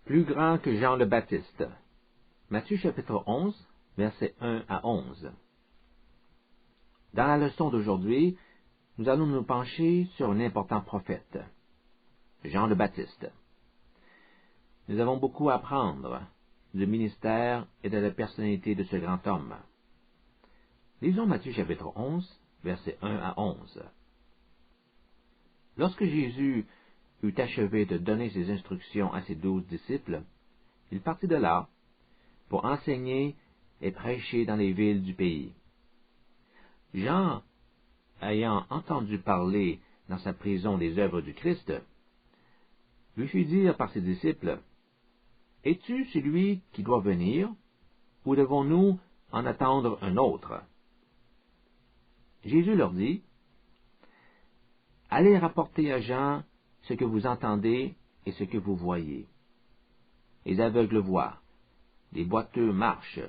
Plus grand que Jean le Baptiste. Matthieu chapitre 11, versets 1 à 11. Dans la leçon d'aujourd'hui, nous allons nous pencher sur un important prophète, Jean le Baptiste. Nous avons beaucoup à apprendre du ministère et de la personnalité de ce grand homme. Lisons Matthieu chapitre 11, versets 1 à 11. Lorsque Jésus eut achevé de donner ses instructions à ses 12 disciples, il partit de là pour enseigner et prêcher dans les villes du pays. Jean, ayant entendu parler dans sa prison des œuvres du Christ, lui fit dire par ses disciples, « Es-tu celui qui doit venir, ou devons-nous en attendre un autre? » Jésus leur dit, « Allez rapporter à Jean ce que vous entendez et ce que vous voyez. Les aveugles voient, les boiteux marchent,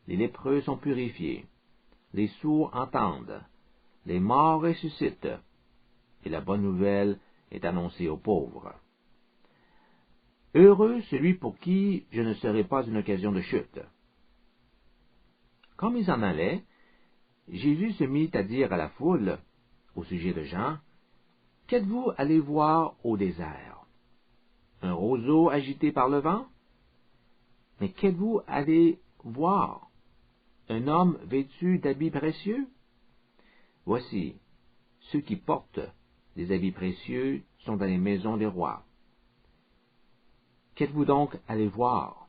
les lépreux sont purifiés, les sourds entendent, les morts ressuscitent, et la bonne nouvelle est annoncée aux pauvres. Heureux celui pour qui je ne serai pas une occasion de chute. » Comme ils en allaient, Jésus se mit à dire à la foule, au sujet de Jean, « Qu'êtes-vous allé voir au désert? Un roseau agité par le vent? Mais qu'êtes-vous allé voir? Un homme vêtu d'habits précieux? Voici, ceux qui portent des habits précieux sont dans les maisons des rois. Qu'êtes-vous donc allé voir?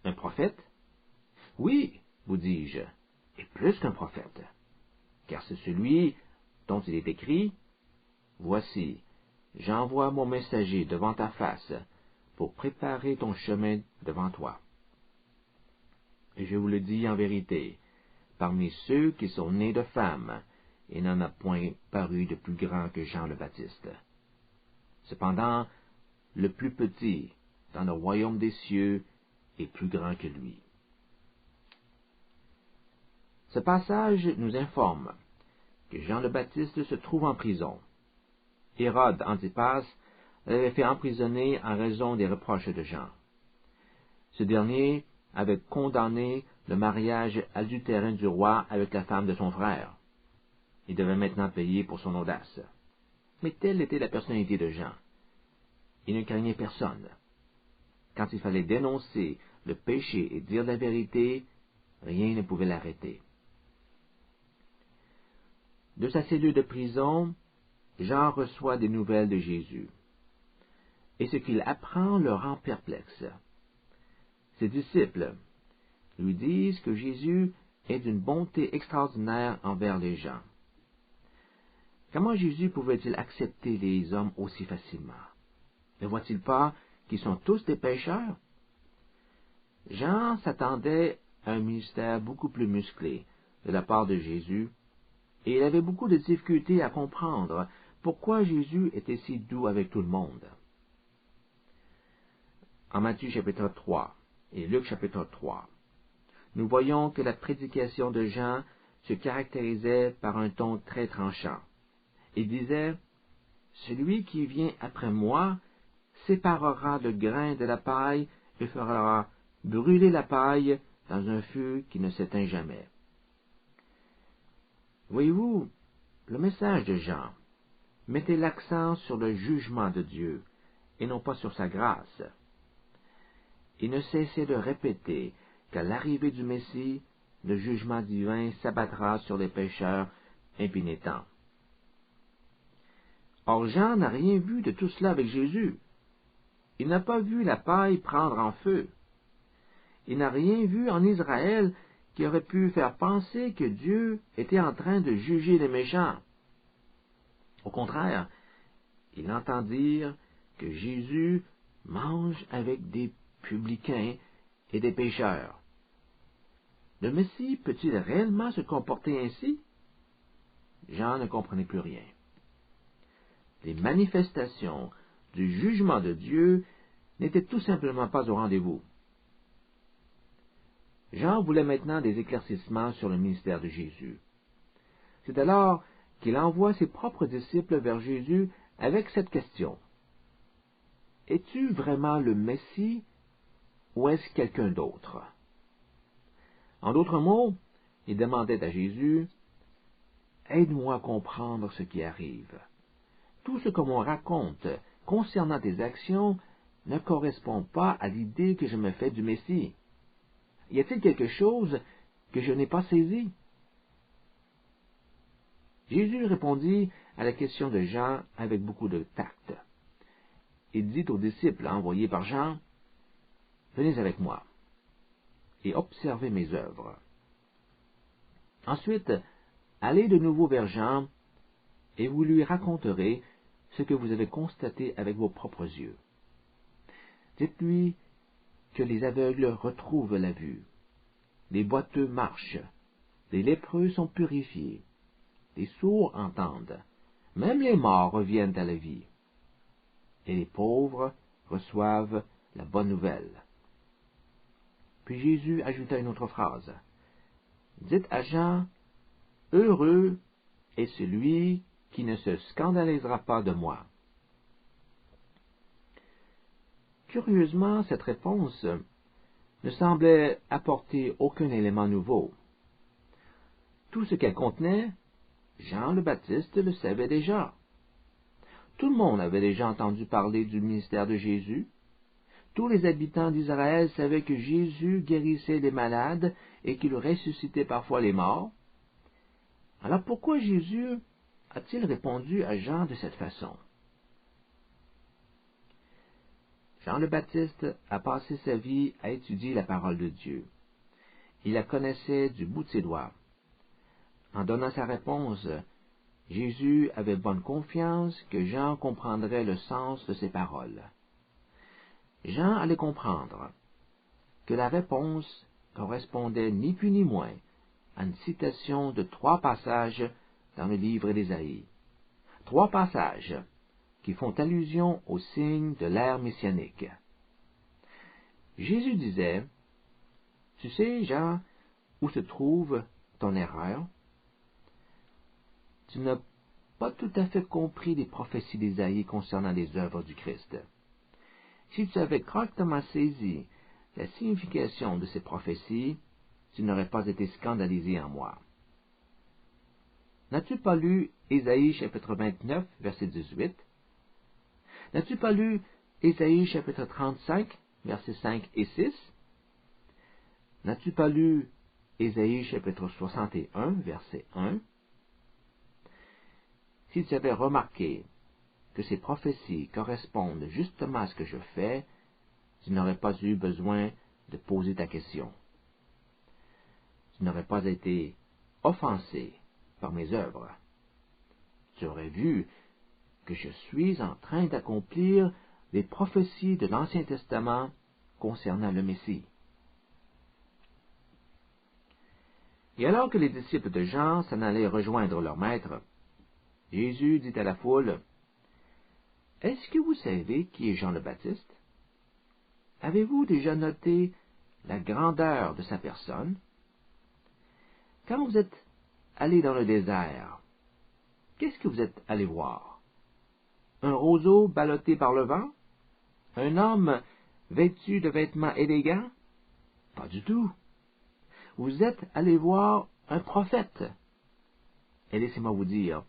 Un prophète? Oui, vous dis-je, et plus qu'un prophète, car c'est celui dont il est écrit, « Voici, j'envoie mon messager devant ta face pour préparer ton chemin devant toi. » Et je vous le dis en vérité, parmi ceux qui sont nés de femmes, il n'en a point paru de plus grand que Jean le Baptiste. Cependant, le plus petit dans le royaume des cieux est plus grand que lui. Ce passage nous informe que Jean le Baptiste se trouve en prison. Hérode Antipas l'avait fait emprisonner en raison des reproches de Jean. Ce dernier avait condamné le mariage adultérin du roi avec la femme de son frère. Il devait maintenant payer pour son audace. Mais telle était la personnalité de Jean. Il ne craignait personne. Quand il fallait dénoncer le péché et dire la vérité, rien ne pouvait l'arrêter. De sa cellule de prison, Jean reçoit des nouvelles de Jésus. Et ce qu'il apprend le rend perplexe. Ses disciples lui disent que Jésus est d'une bonté extraordinaire envers les gens. Comment Jésus pouvait-il accepter les hommes aussi facilement? Ne voit-il pas qu'ils sont tous des pécheurs? Jean s'attendait à un ministère beaucoup plus musclé de la part de Jésus, et il avait beaucoup de difficultés à comprendre pourquoi Jésus était si doux avec tout le monde. En Matthieu chapitre 3 et Luc chapitre 3, nous voyons que la prédication de Jean se caractérisait par un ton très tranchant. Il disait, « Celui qui vient après moi séparera le grain de la paille et fera brûler la paille dans un feu qui ne s'éteint jamais. » Voyez-vous, le message de Jean mettait l'accent sur le jugement de Dieu et non pas sur sa grâce. Il ne cessait de répéter qu'à l'arrivée du Messie, le jugement divin s'abattra sur les pécheurs impénitents. Or Jean n'a rien vu de tout cela avec Jésus. Il n'a pas vu la paille prendre en feu. Il n'a rien vu en Israël qui aurait pu faire penser que Dieu était en train de juger les méchants. Au contraire, il entend dire que Jésus mange avec des publicains et des pécheurs. Le Messie peut-il réellement se comporter ainsi? Jean ne comprenait plus rien. Les manifestations du jugement de Dieu n'étaient tout simplement pas au rendez-vous. Jean voulait maintenant des éclaircissements sur le ministère de Jésus. C'est alors qu'il envoie ses propres disciples vers Jésus avec cette question. es-tu vraiment le Messie ou est-ce quelqu'un d'autre? En d'autres mots, il demandait à Jésus, aide-moi à comprendre ce qui arrive. Tout ce que l'on raconte concernant tes actions ne correspond pas à l'idée que je me fais du Messie. Y a-t-il quelque chose que je n'ai pas saisi? Jésus répondit à la question de Jean avec beaucoup de tact. Il dit aux disciples envoyés par Jean, « Venez avec moi et observez mes œuvres. » Ensuite, allez de nouveau vers Jean et vous lui raconterez ce que vous avez constaté avec vos propres yeux. Dites-lui que les aveugles retrouvent la vue, les boiteux marchent, les lépreux sont purifiés, les sourds entendent, même les morts reviennent à la vie, et les pauvres reçoivent la bonne nouvelle. Puis Jésus ajouta une autre phrase. Dites à Jean, heureux est celui qui ne se scandalisera pas de moi. Curieusement, cette réponse ne semblait apporter aucun élément nouveau. Tout ce qu'elle contenait, Jean le Baptiste le savait déjà. Tout le monde avait déjà entendu parler du ministère de Jésus. Tous les habitants d'Israël savaient que Jésus guérissait les malades et qu'il ressuscitait parfois les morts. Alors pourquoi Jésus a-t-il répondu à Jean de cette façon? Jean le Baptiste a passé sa vie à étudier la parole de Dieu. Il la connaissait du bout de ses doigts. En donnant sa réponse, Jésus avait bonne confiance que Jean comprendrait le sens de ses paroles. Jean allait comprendre que la réponse correspondait ni plus ni moins à une citation de 3 passages dans le livre d'Ésaïe. 3 passages qui font allusion au signe de l'ère messianique. Jésus disait, « Tu sais, Jean, où se trouve ton erreur? Tu n'as pas tout à fait compris les prophéties d'Ésaïe concernant les œuvres du Christ. Si tu avais correctement saisi la signification de ces prophéties, tu n'aurais pas été scandalisé en moi. » N'as-tu pas lu Ésaïe chapitre 29, verset 18? N'as-tu pas lu Ésaïe chapitre 35, versets 5 et 6? N'as-tu pas lu Ésaïe chapitre 61, verset 1? Si tu avais remarqué que ces prophéties correspondent justement à ce que je fais, tu n'aurais pas eu besoin de poser ta question. Tu n'aurais pas été offensé par mes œuvres. Tu aurais vu que je suis en train d'accomplir les prophéties de l'Ancien Testament concernant le Messie. Et alors que les disciples de Jean s'en allaient rejoindre leur maître, Jésus dit à la foule, « Est-ce que vous savez qui est Jean le Baptiste? Avez-vous déjà noté la grandeur de sa personne? Quand vous êtes allé dans le désert, qu'est-ce que vous êtes allé voir? Un roseau ballotté par le vent? Un homme vêtu de vêtements élégants? Pas du tout. Vous êtes allé voir un prophète. Et laissez-moi vous dire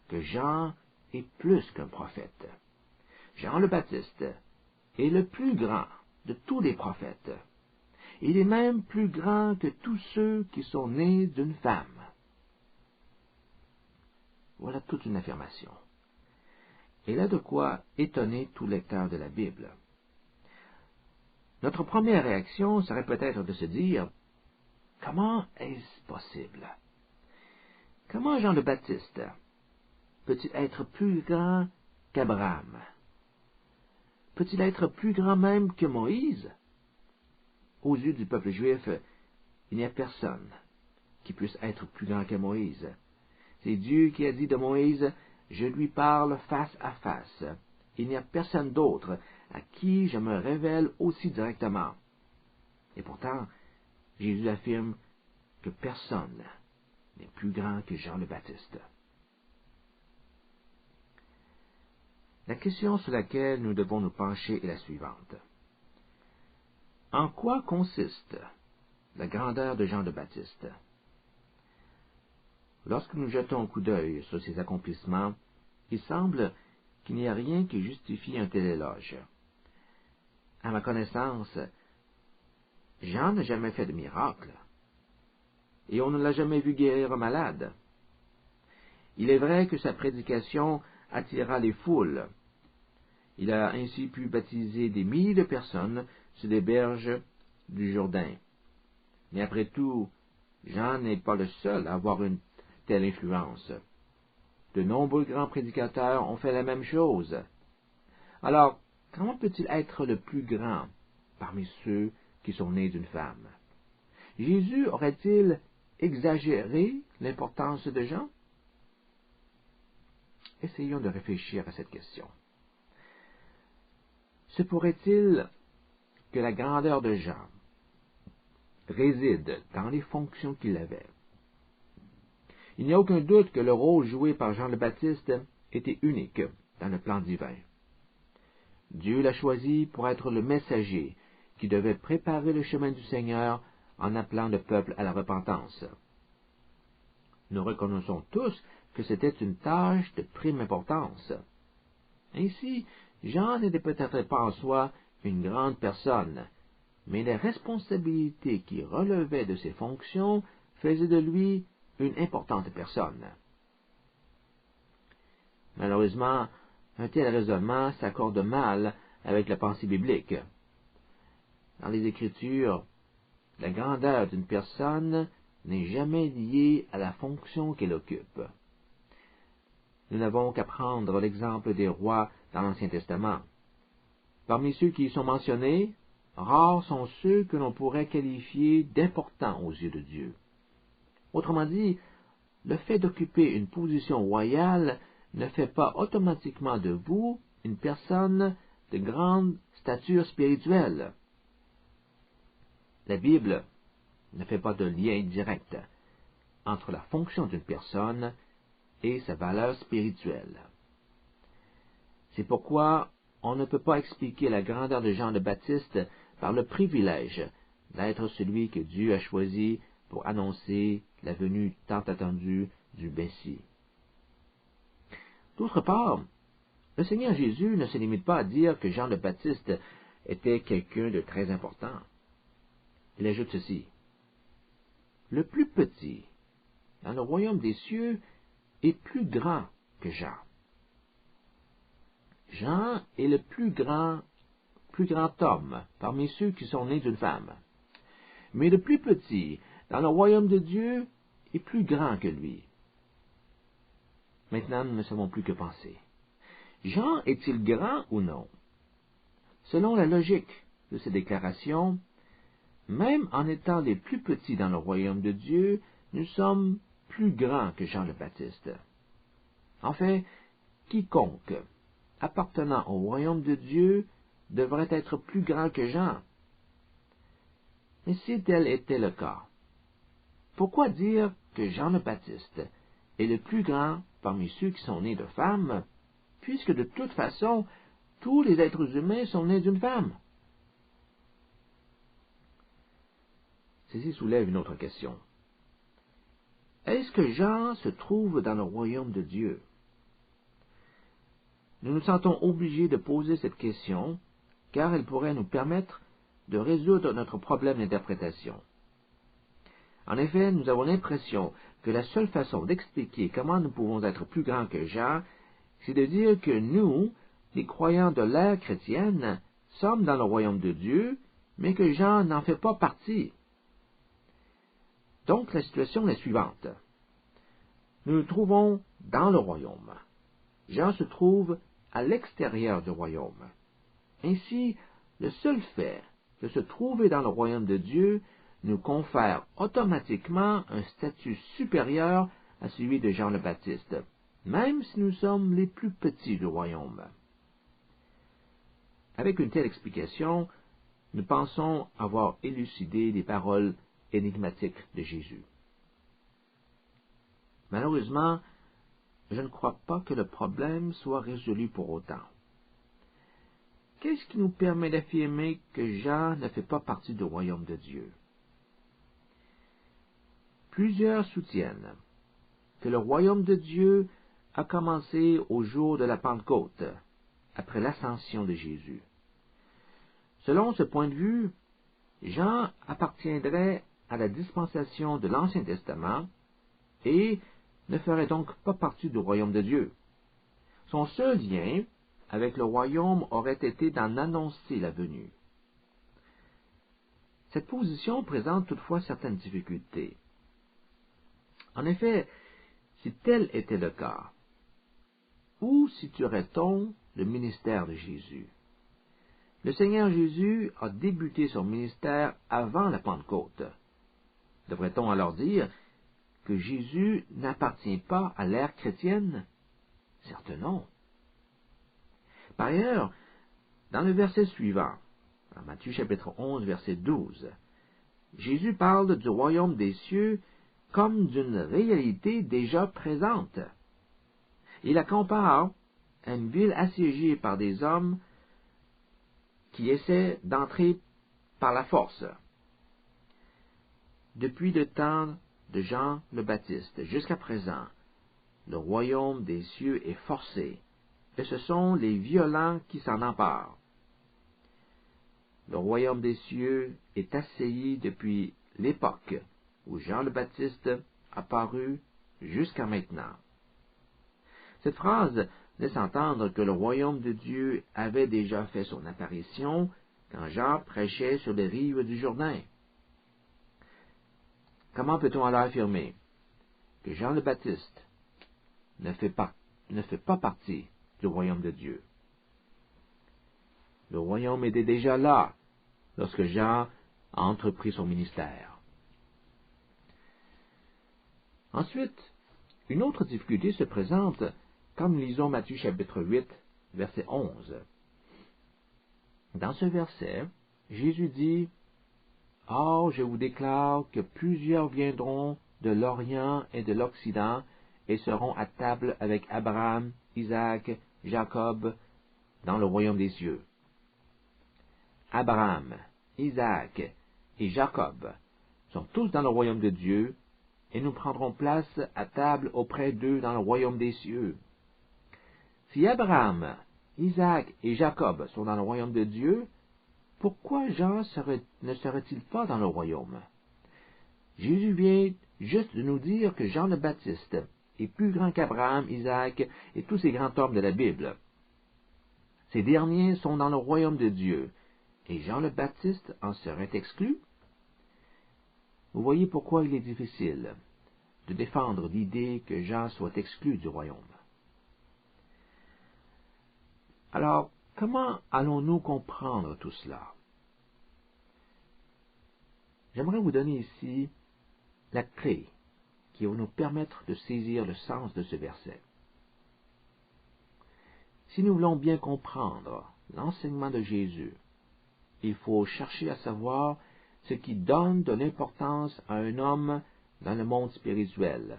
que Jean est plus qu'un prophète. Jean le Baptiste est le plus grand de tous les prophètes. Il est même plus grand que tous ceux qui sont nés d'une femme. Voilà toute une affirmation. Et là de quoi étonner tout lecteur de la Bible. Notre première réaction serait peut-être de se dire, comment est-ce possible? Comment Jean le Baptiste peut-il être plus grand qu'Abraham? Peut-il être plus grand même que Moïse? Aux yeux du peuple juif, il n'y a personne qui puisse être plus grand que Moïse. C'est Dieu qui a dit de Moïse, « Je lui parle face à face. Il n'y a personne d'autre à qui je me révèle aussi directement. » Et pourtant, Jésus affirme que personne n'est plus grand que Jean le Baptiste. La question sur laquelle nous devons nous pencher est la suivante. En quoi consiste la grandeur de Jean le Baptiste? Lorsque nous jetons un coup d'œil sur ses accomplissements, il semble qu'il n'y a rien qui justifie un tel éloge. À ma connaissance, Jean n'a jamais fait de miracle, et on ne l'a jamais vu guérir un malade. Il est vrai que sa prédication attira les foules. Il a ainsi pu baptiser des milliers de personnes sur les berges du Jourdain. Mais après tout, Jean n'est pas le seul à avoir une telle influence. De nombreux grands prédicateurs ont fait la même chose. Alors, comment peut-il être le plus grand parmi ceux qui sont nés d'une femme? Jésus aurait-il exagéré l'importance de Jean? Essayons de réfléchir à cette question. Se pourrait-il que la grandeur de Jean réside dans les fonctions qu'il avait? Il n'y a aucun doute que le rôle joué par Jean le Baptiste était unique dans le plan divin. Dieu l'a choisi pour être le messager qui devait préparer le chemin du Seigneur en appelant le peuple à la repentance. Nous reconnaissons tous que c'était une tâche de prime importance. Ainsi, Jean n'était peut-être pas en soi une grande personne, mais les responsabilités qui relevaient de ses fonctions faisaient de lui une importante personne. Malheureusement, un tel raisonnement s'accorde mal avec la pensée biblique. Dans les Écritures, la grandeur d'une personne n'est jamais liée à la fonction qu'elle occupe. Nous n'avons qu'à prendre l'exemple des rois dans l'Ancien Testament. Parmi ceux qui y sont mentionnés, rares sont ceux que l'on pourrait qualifier d'importants aux yeux de Dieu. Autrement dit, le fait d'occuper une position royale ne fait pas automatiquement de vous une personne de grande stature spirituelle. La Bible ne fait pas de lien direct entre la fonction d'une personne et sa valeur spirituelle. C'est pourquoi on ne peut pas expliquer la grandeur de Jean le Baptiste par le privilège d'être celui que Dieu a choisi pour annoncer la venue tant attendue du Messie. D'autre part, le Seigneur Jésus ne se limite pas à dire que Jean le Baptiste était quelqu'un de très important. Il ajoute ceci. Le plus petit dans le royaume des cieux est plus grand que Jean. Jean est le plus grand homme parmi ceux qui sont nés d'une femme. Mais le plus petit dans le royaume de Dieu est plus grand que lui. Maintenant, nous ne savons plus que penser. Jean est-il grand ou non? Selon la logique de ces déclarations, même en étant les plus petits dans le royaume de Dieu, nous sommes plus grands que Jean le Baptiste. En fait, quiconque appartenant au royaume de Dieu devrait être plus grand que Jean. Mais si tel était le cas, pourquoi dire que Jean le Baptiste est le plus grand parmi ceux qui sont nés de femmes, puisque de toute façon, tous les êtres humains sont nés d'une femme? Ceci soulève une autre question. Est-ce que Jean se trouve dans le royaume de Dieu? Nous nous sentons obligés de poser cette question, car elle pourrait nous permettre de résoudre notre problème d'interprétation. En effet, nous avons l'impression que la seule façon d'expliquer comment nous pouvons être plus grands que Jean, c'est de dire que nous, les croyants de l'ère chrétienne, sommes dans le royaume de Dieu, mais que Jean n'en fait pas partie. Donc, la situation est la suivante. Nous nous trouvons dans le royaume. Jean se trouve à l'extérieur du royaume. Ainsi, le seul fait de se trouver dans le royaume de Dieu nous confère automatiquement un statut supérieur à celui de Jean le Baptiste, même si nous sommes les plus petits du royaume. Avec une telle explication, nous pensons avoir élucidé les paroles énigmatiques de Jésus. Malheureusement, je ne crois pas que le problème soit résolu pour autant. qu'est-ce qui nous permet d'affirmer que Jean ne fait pas partie du royaume de Dieu? Plusieurs soutiennent que le royaume de Dieu a commencé au jour de la Pentecôte, après l'ascension de Jésus. Selon ce point de vue, Jean appartiendrait à la dispensation de l'Ancien Testament et ne ferait donc pas partie du royaume de Dieu. Son seul lien avec le royaume aurait été d'en annoncer la venue. Cette position présente toutefois certaines difficultés. En effet, si tel était le cas, où situerait-on le ministère de Jésus? Le Seigneur Jésus a débuté son ministère avant la Pentecôte. Devrait-on alors dire que Jésus n'appartient pas à l'ère chrétienne? Certes non. Par ailleurs, dans le verset suivant, en Matthieu chapitre 11, verset 12, Jésus parle du royaume des cieux comme d'une réalité déjà présente. Il la compare à une ville assiégée par des hommes qui essaient d'entrer par la force. Depuis le temps de Jean le Baptiste jusqu'à présent, le royaume des cieux est forcé, et ce sont les violents qui s'en emparent. Le royaume des cieux est assailli depuis l'époque où Jean le Baptiste a paru jusqu'à maintenant. Cette phrase laisse entendre que le royaume de Dieu avait déjà fait son apparition quand Jean prêchait sur les rives du Jourdain. Comment peut-on alors affirmer que Jean le Baptiste ne fait pas partie du royaume de Dieu? Le royaume était déjà là lorsque Jean a entrepris son ministère. Ensuite, une autre difficulté se présente quand nous lisons Matthieu chapitre 8, verset 11. Dans ce verset, Jésus dit « Or, je vous déclare que plusieurs viendront de l'Orient et de l'Occident et seront à table avec Abraham, Isaac, Jacob dans le royaume des cieux. » Abraham, Isaac et Jacob sont tous dans le royaume de Dieu, et nous prendrons place à table auprès d'eux dans le royaume des cieux. Si Abraham, Isaac et Jacob sont dans le royaume de Dieu, pourquoi Jean ne serait-il pas dans le royaume? Jésus vient juste de nous dire que Jean le Baptiste est plus grand qu'Abraham, Isaac et tous ces grands hommes de la Bible. Ces derniers sont dans le royaume de Dieu, et Jean le Baptiste en serait exclu? Vous voyez pourquoi il est difficile de défendre l'idée que Jean soit exclu du royaume. Alors, comment allons-nous comprendre tout cela? J'aimerais vous donner ici la clé qui va nous permettre de saisir le sens de ce verset. Si nous voulons bien comprendre l'enseignement de Jésus, il faut chercher à savoir ce qui donne de l'importance à un homme dans le monde spirituel.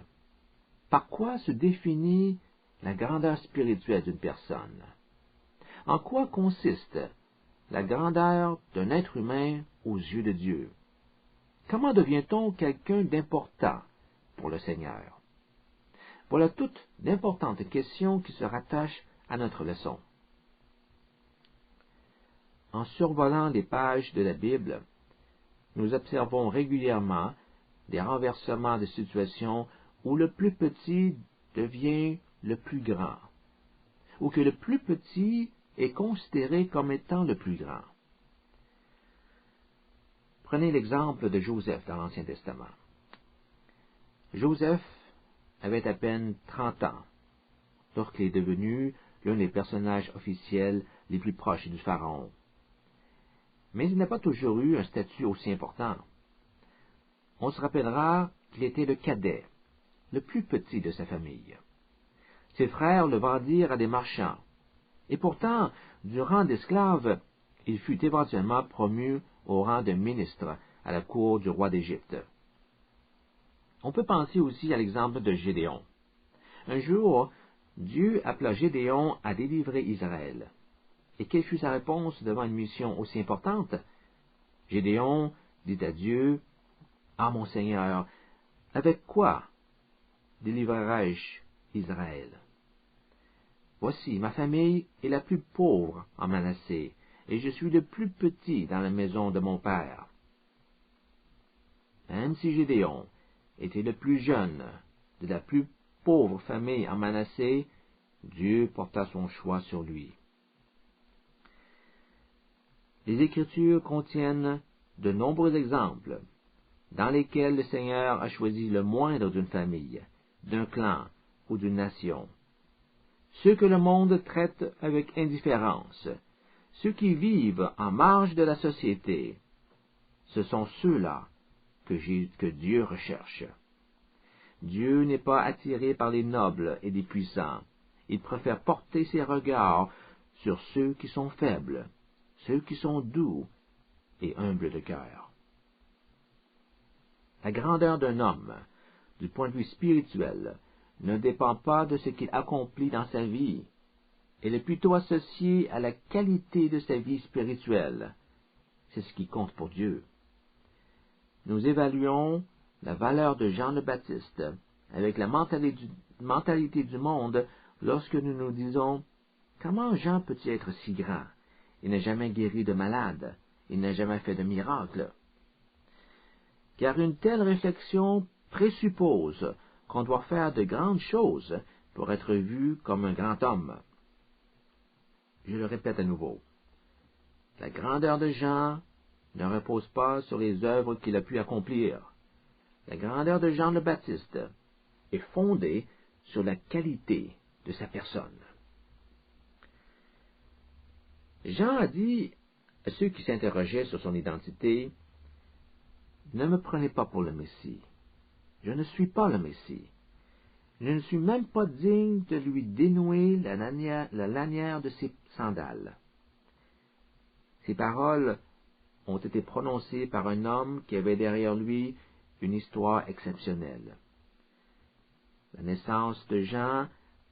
Par quoi se définit la grandeur spirituelle d'une personne? En quoi consiste la grandeur d'un être humain aux yeux de Dieu? Comment devient-on quelqu'un d'important pour le Seigneur? Voilà toutes d'importantes questions qui se rattachent à notre leçon. En survolant les pages de la Bible, nous observons régulièrement des renversements de situations où le plus petit devient le plus grand, ou que le plus petit est considéré comme étant le plus grand. Prenez l'exemple de Joseph dans l'Ancien Testament. Joseph avait à peine 30 ans lorsqu'il est devenu l'un des personnages officiels les plus proches du Pharaon. Mais il n'a pas toujours eu un statut aussi important. On se rappellera qu'il était le cadet, le plus petit de sa famille. Ses frères le vendirent à des marchands, et pourtant, du rang d'esclave, il fut éventuellement promu au rang de ministre à la cour du roi d'Égypte. On peut penser aussi à l'exemple de Gédéon. Un jour, Dieu appela Gédéon à délivrer Israël. Et quelle fut sa réponse devant une mission aussi importante? Gédéon dit à Dieu, « Ah, mon Seigneur, avec quoi délivrerai-je Israël? Voici, ma famille est la plus pauvre en Manassé, et je suis le plus petit dans la maison de mon père. » Même si Gédéon était le plus jeune de la plus pauvre famille en Manassé, Dieu porta son choix sur lui. Les Écritures contiennent de nombreux exemples dans lesquels le Seigneur a choisi le moindre d'une famille, d'un clan ou d'une nation. Ceux que le monde traite avec indifférence, ceux qui vivent en marge de la société, ce sont ceux-là que Dieu recherche. Dieu n'est pas attiré par les nobles et les puissants. Il préfère porter ses regards sur ceux qui sont faibles, ceux qui sont doux et humbles de cœur. La grandeur d'un homme, du point de vue spirituel, ne dépend pas de ce qu'il accomplit dans sa vie. Elle est plutôt associée à la qualité de sa vie spirituelle. C'est ce qui compte pour Dieu. Nous évaluons la valeur de Jean le Baptiste avec la mentalité du monde lorsque nous nous disons « Comment Jean peut-il être si grand? Il n'a jamais guéri de malade, il n'a jamais fait de miracle. » Car une telle réflexion présuppose qu'on doit faire de grandes choses pour être vu comme un grand homme. Je le répète à nouveau. La grandeur de Jean ne repose pas sur les œuvres qu'il a pu accomplir. La grandeur de Jean le Baptiste est fondée sur la qualité de sa personne. Jean a dit à ceux qui s'interrogeaient sur son identité, « Ne me prenez pas pour le Messie. Je ne suis pas le Messie. Je ne suis même pas digne de lui dénouer la lanière de ses sandales. » Ces paroles ont été prononcées par un homme qui avait derrière lui une histoire exceptionnelle. La naissance de Jean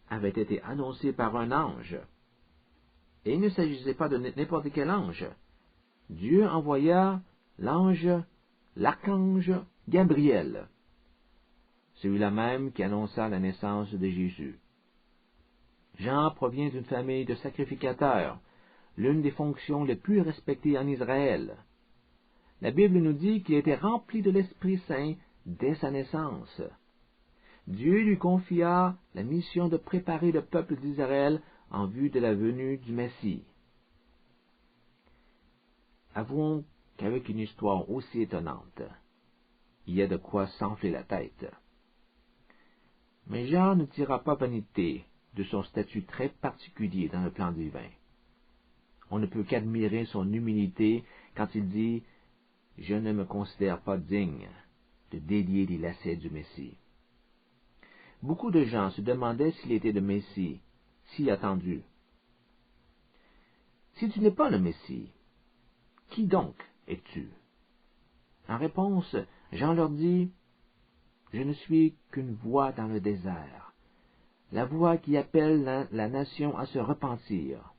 avait été annoncée par un ange. Et il ne s'agissait pas de n'importe quel ange. Dieu envoya l'archange Gabriel, celui-là même qui annonça la naissance de Jésus. Jean provient d'une famille de sacrificateurs, l'une des fonctions les plus respectées en Israël. La Bible nous dit qu'il était rempli de l'Esprit Saint dès sa naissance. Dieu lui confia la mission de préparer le peuple d'Israël en vue de la venue du Messie. Avouons qu'avec une histoire aussi étonnante, il y a de quoi s'enfler la tête. Mais Jean ne tira pas vanité de son statut très particulier dans le plan divin. On ne peut qu'admirer son humilité quand il dit « Je ne me considère pas digne de délier les lacets du Messie. » Beaucoup de gens se demandaient s'il était le Messie, si attendu. Si tu n'es pas le Messie, qui donc es-tu? En réponse, Jean leur dit, je ne suis qu'une voix dans le désert, la voix qui appelle la nation à se repentir.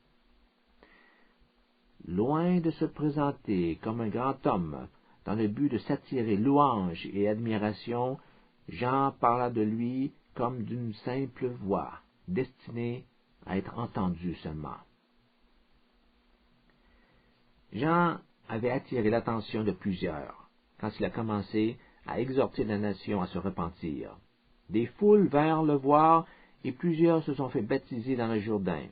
Loin de se présenter comme un grand homme dans le but de s'attirer louange et admiration, Jean parla de lui comme d'une simple voix, destinée à être entendue seulement. Jean avait attiré l'attention de plusieurs quand il a commencé à exhorter la nation à se repentir. Des foules vinrent le voir et plusieurs se sont fait baptiser dans le Jourdain.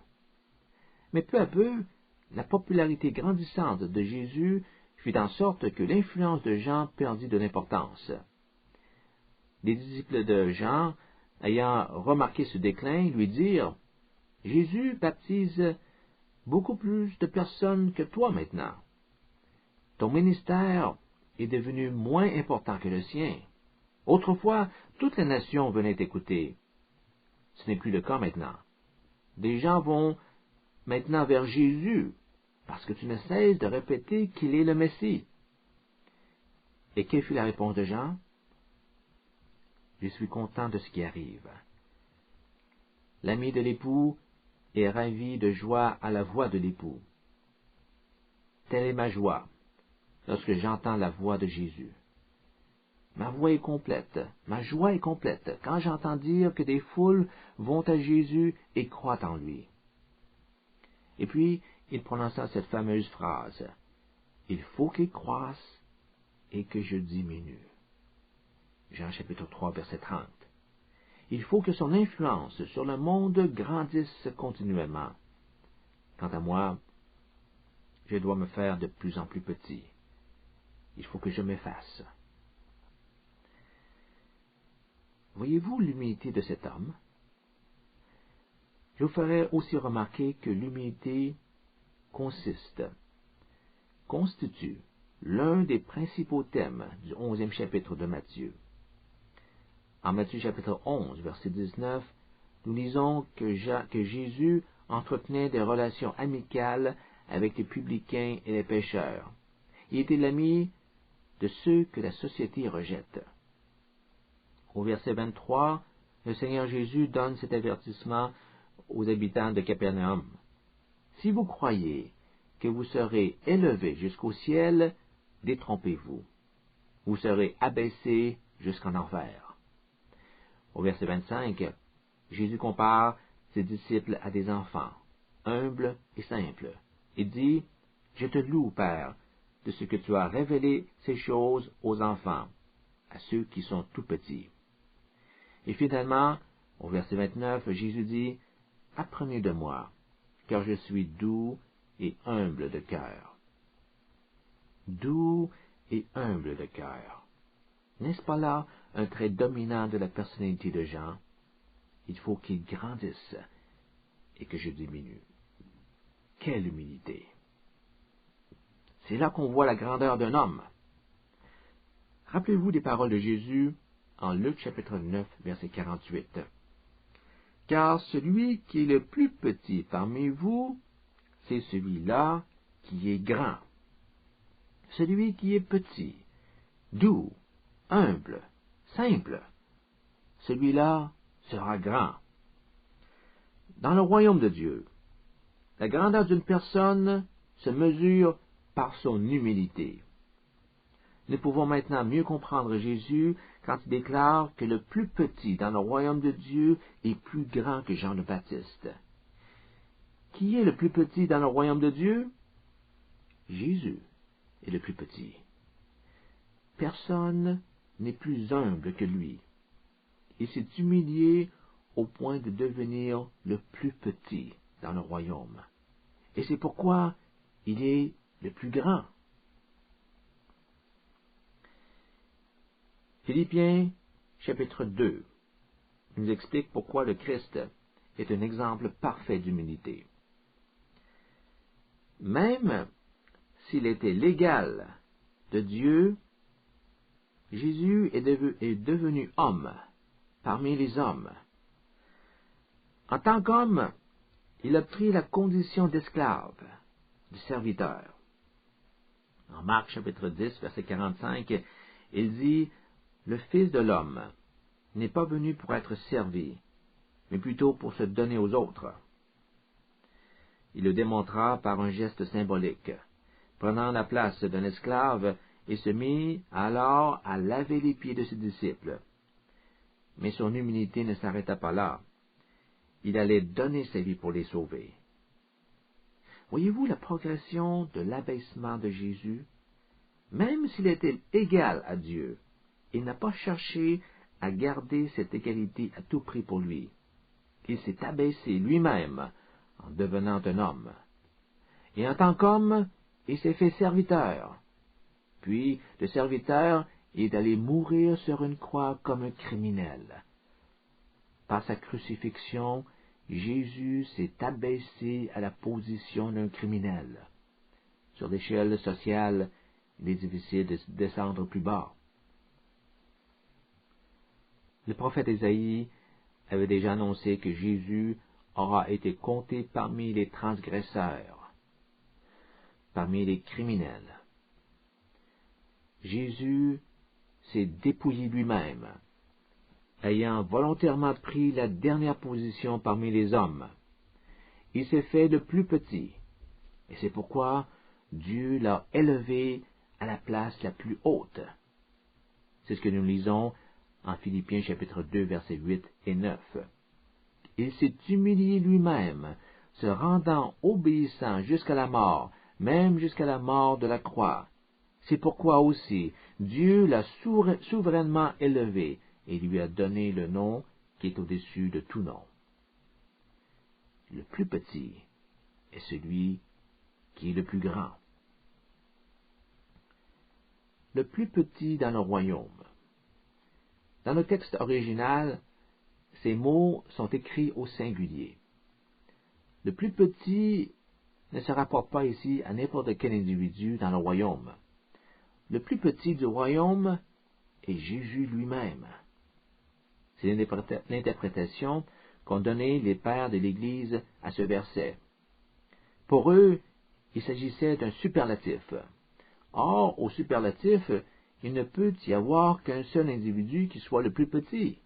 Mais peu à peu, la popularité grandissante de Jésus fit en sorte que l'influence de Jean perdit de l'importance. Les disciples de Jean, ayant remarqué ce déclin, lui dirent, « Jésus baptise beaucoup plus de personnes que toi maintenant. Ton ministère est devenu moins important que le sien. Autrefois, toute la nation venait t'écouter. Ce n'est plus le cas maintenant. Des gens vont maintenant vers Jésus, parce que tu ne cesses de répéter qu'il est le Messie. » Et quelle fut la réponse de Jean? « Je suis content de ce qui arrive. » L'ami de l'époux est ravi de joie à la voix de l'époux. Telle est ma joie lorsque j'entends la voix de Jésus. Ma voix est complète, ma joie est complète quand j'entends dire que des foules vont à Jésus et croient en lui. Et puis, il prononça cette fameuse phrase, « Il faut qu'il croisse et que je diminue. » Jean chapitre 3, verset 30. Il faut que son influence sur le monde grandisse continuellement. Quant à moi, je dois me faire de plus en plus petit. Il faut que je m'efface. Voyez-vous l'humilité de cet homme? Je vous ferai aussi remarquer que l'humilité constitue l'un des principaux thèmes du 11e chapitre de Matthieu. En Matthieu chapitre 11, verset 19, nous lisons que Jésus entretenait des relations amicales avec les publicains et les pécheurs. Il était l'ami de ceux que la société rejette. Au verset 23, le Seigneur Jésus donne cet avertissement aux habitants de Capernaum. « Si vous croyez que vous serez élevés jusqu'au ciel, détrompez-vous. Vous serez abaissés jusqu'en enfer. » Au verset 25, Jésus compare ses disciples à des enfants, humbles et simples, et dit, « Je te loue, Père, de ce que tu as révélé ces choses aux enfants, à ceux qui sont tout petits. » Et finalement, au verset 29, Jésus dit, « Apprenez de moi, car je suis doux et humble de cœur. » Doux et humble de cœur. N'est-ce pas là un trait dominant de la personnalité de Jean? Il faut qu'il grandisse et que je diminue. Quelle humilité! C'est là qu'on voit la grandeur d'un homme. Rappelez-vous des paroles de Jésus en Luc chapitre 9, verset 48. « Car celui qui est le plus petit parmi vous, c'est celui-là qui est grand. Celui qui est petit, doux, humble, simple, celui-là sera grand. » Dans le royaume de Dieu, la grandeur d'une personne se mesure par son humilité. Nous pouvons maintenant mieux comprendre Jésus quand il déclare que le plus petit dans le royaume de Dieu est plus grand que Jean le Baptiste. Qui est le plus petit dans le royaume de Dieu? Jésus est le plus petit. Personne n'est plus humble que lui. Il s'est humilié au point de devenir le plus petit dans le royaume. Et c'est pourquoi il est le plus grand. Philippiens, chapitre 2, nous explique pourquoi le Christ est un exemple parfait d'humilité. Même s'il était l'égal de Dieu, Jésus est devenu homme parmi les hommes. En tant qu'homme, il a pris la condition d'esclave, de serviteur. En Marc chapitre 10, verset 45, il dit, « Le Fils de l'homme n'est pas venu pour être servi, mais plutôt pour se donner aux autres. » Il le démontra par un geste symbolique, prenant la place d'un esclave, et se mit alors à laver les pieds de ses disciples. Mais son humilité ne s'arrêta pas là. Il allait donner sa vie pour les sauver. Voyez-vous la progression de l'abaissement de Jésus? Même s'il était égal à Dieu, il n'a pas cherché à garder cette égalité à tout prix pour lui. Il s'est abaissé lui-même en devenant un homme. Et en tant qu'homme, il s'est fait serviteur. Puis, le serviteur est allé mourir sur une croix comme un criminel. Par sa crucifixion, Jésus s'est abaissé à la position d'un criminel. Sur l'échelle sociale, il est difficile de descendre plus bas. Le prophète Ésaïe avait déjà annoncé que Jésus aura été compté parmi les transgresseurs, parmi les criminels. Jésus s'est dépouillé lui-même, ayant volontairement pris la dernière position parmi les hommes. il s'est fait le plus petit. Et c'est pourquoi Dieu l'a élevé à la place la plus haute. C'est ce que nous lisons en Philippiens chapitre 2, versets 8 et 9. Il s'est humilié lui-même, se rendant obéissant jusqu'à la mort, même jusqu'à la mort de la croix. C'est pourquoi aussi Dieu l'a souverainement élevé et lui a donné le nom qui est au-dessus de tout nom. Le plus petit est celui qui est le plus grand. Le plus petit dans le royaume. Dans le texte original, ces mots sont écrits au singulier. Le plus petit ne se rapporte pas ici à n'importe quel individu dans le royaume. Le plus petit du royaume est Jésus lui-même. C'est l'interprétation qu'ont donnée les pères de l'Église à ce verset. Pour eux, il s'agissait d'un superlatif. Or, au superlatif, il ne peut y avoir qu'un seul individu qui soit le plus petit.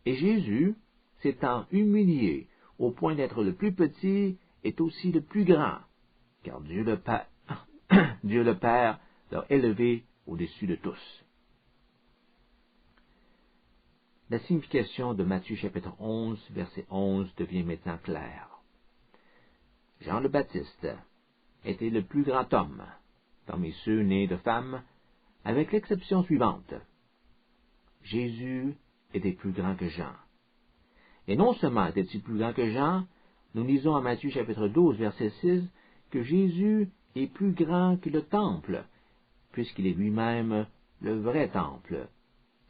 Et Jésus, s'étant humilié au point d'être le plus petit, est aussi le plus grand, car Dieu le Père l'a élevé au-dessus de tous. La signification de Matthieu chapitre 11, verset 11 devient maintenant claire. Jean le Baptiste était le plus grand homme parmi ceux nés de femmes, avec l'exception suivante. Jésus était plus grand que Jean. Et non seulement était-il plus grand que Jean, nous lisons en Matthieu chapitre 12, verset 6, que Jésus est plus grand que le temple, puisqu'il est lui-même le vrai temple,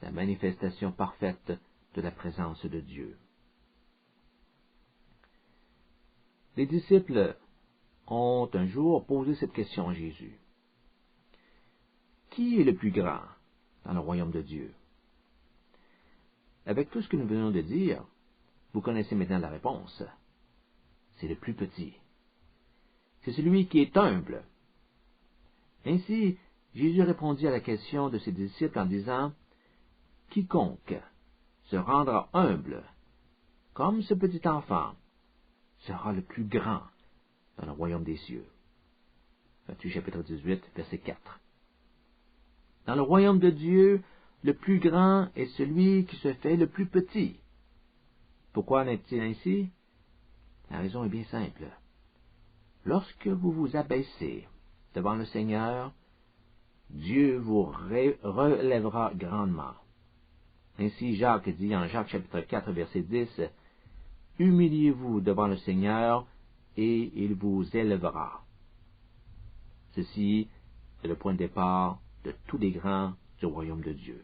la manifestation parfaite de la présence de Dieu. Les disciples ont un jour posé cette question à Jésus. Qui est le plus grand dans le royaume de Dieu? Avec tout ce que nous venons de dire, vous connaissez maintenant la réponse. C'est le plus petit. C'est celui qui est humble. Ainsi, Jésus répondit à la question de ses disciples en disant, « Quiconque se rendra humble, comme ce petit enfant, sera le plus grand dans le royaume des cieux. » Matthieu chapitre 18, verset 4. Dans le royaume de Dieu, le plus grand est celui qui se fait le plus petit. Pourquoi en est-il ainsi? La raison est bien simple. Lorsque vous vous abaissez devant le Seigneur, Dieu vous relèvera grandement. Ainsi Jacques dit en Jacques chapitre 4, verset 10, « Humiliez-vous devant le Seigneur, et il vous élèvera. » Ceci est le point de départ de tous les grands du royaume de Dieu.